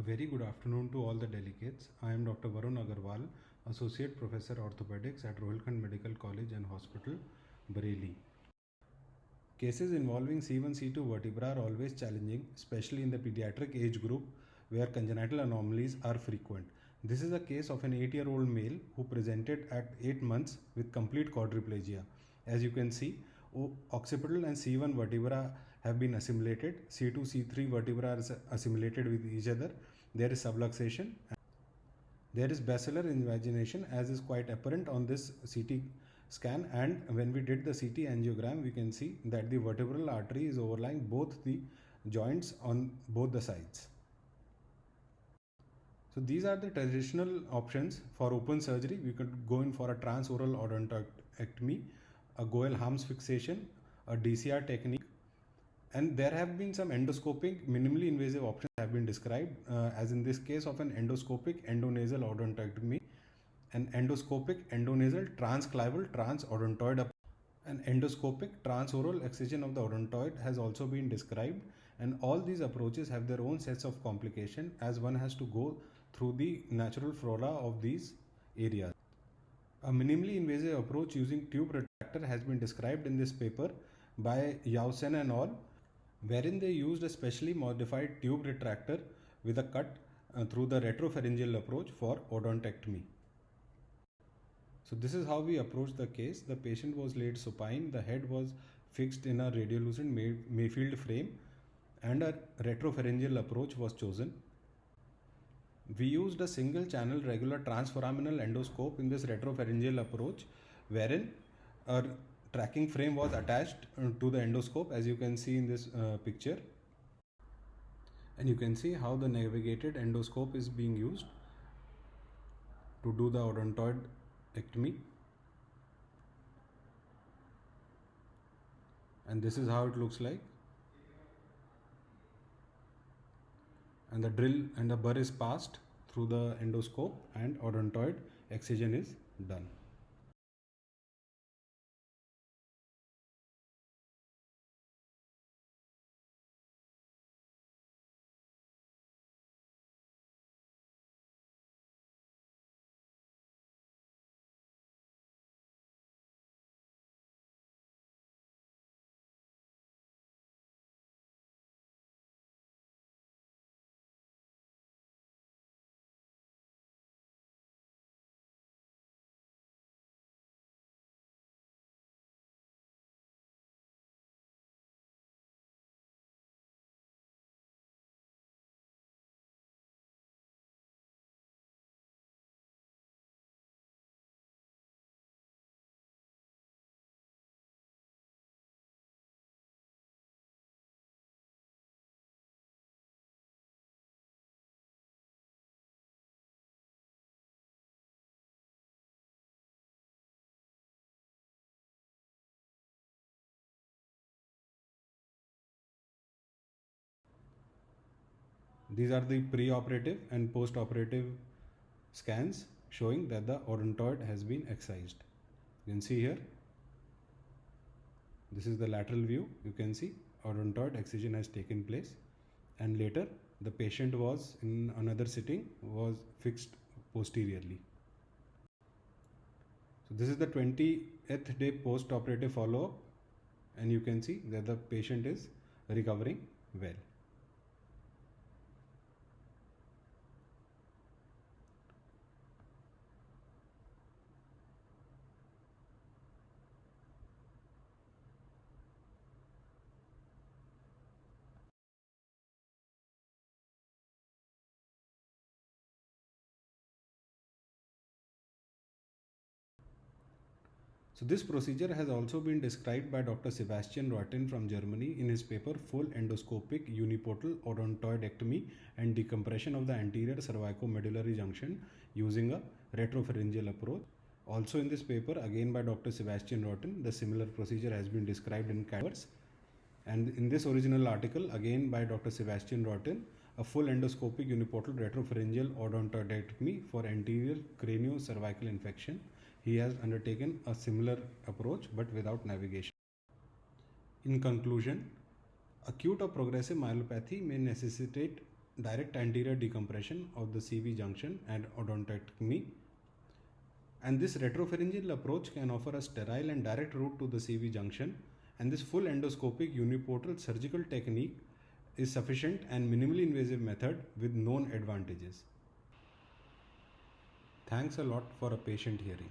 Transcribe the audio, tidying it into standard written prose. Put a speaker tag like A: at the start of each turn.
A: A very good afternoon to all the delegates. I am Dr. Varun Agarwal, Associate Professor Orthopedics at Rohilkhand Medical College and Hospital, Bareilly. Cases involving C1 C2 vertebra are always challenging, especially in the pediatric age group where congenital anomalies are frequent. This is a case of an 8-year-old male who presented at 8 months with complete quadriplegia. As you can see, occipital and C1 vertebra have been assimilated. C2, C3 vertebra are assimilated with each other. There is subluxation. There is basilar invagination, as is quite apparent on this CT scan, and when we did the CT angiogram we can see that the vertebral artery is overlying both the joints on both the sides. So these are the traditional options for open surgery. We could go in for a transoral odontoectomy, a Goel-Harms fixation, a DCR technique, and there have been some endoscopic minimally invasive options have been described, as in this case of an endoscopic endonasal odontoectomy, an endoscopic endonasal transclival transodontoid, an endoscopic transoral excision of the odontoid has also been described, and all these approaches have their own sets of complication as one has to go through the natural flora of these areas. A minimally invasive approach using tube retractor has been described in this paper by Yao Sen and al., wherein they used a specially modified tube retractor with a cut through the retropharyngeal approach for odontectomy. So this is how we approached the case. The patient was laid supine, the head was fixed in a radiolucent Mayfield frame, and a retropharyngeal approach was chosen. We used a single channel regular transforaminal endoscope in this retropharyngeal approach, wherein a tracking frame was attached to the endoscope, as you can see in this picture. And you can see how the navigated endoscope is being used to do the odontoidectomy. And this is how it looks like. And the drill and the burr is passed through the endoscope and odontoid excision is done. These are the pre-operative and post-operative scans showing that the odontoid has been excised. You can see here, this is the lateral view. You can see odontoid excision has taken place, and later the patient was in another sitting, was fixed posteriorly. So this is the 20th day post-operative follow-up, and you can see that the patient is recovering well. So this procedure has also been described by Dr. Sebastian Rotten from Germany in his paper Full Endoscopic Uniportal Odontoidectomy and Decompression of the Anterior Cervicomedullary Junction using a retropharyngeal approach. Also in this paper, again by Dr. Sebastian Rotten, the similar procedure has been described in cadavers. And in this original article, again by Dr. Sebastian Rotten, a full endoscopic uniportal retropharyngeal odontoidectomy for anterior craniocervical infection. He has undertaken a similar approach but without navigation. In conclusion, acute or progressive myelopathy may necessitate direct anterior decompression of the CV junction and odontectomy. And this retropharyngeal approach can offer a sterile and direct route to the CV junction, and this full endoscopic uniportal surgical technique is sufficient and minimally invasive method with known advantages. Thanks a lot for a patient hearing.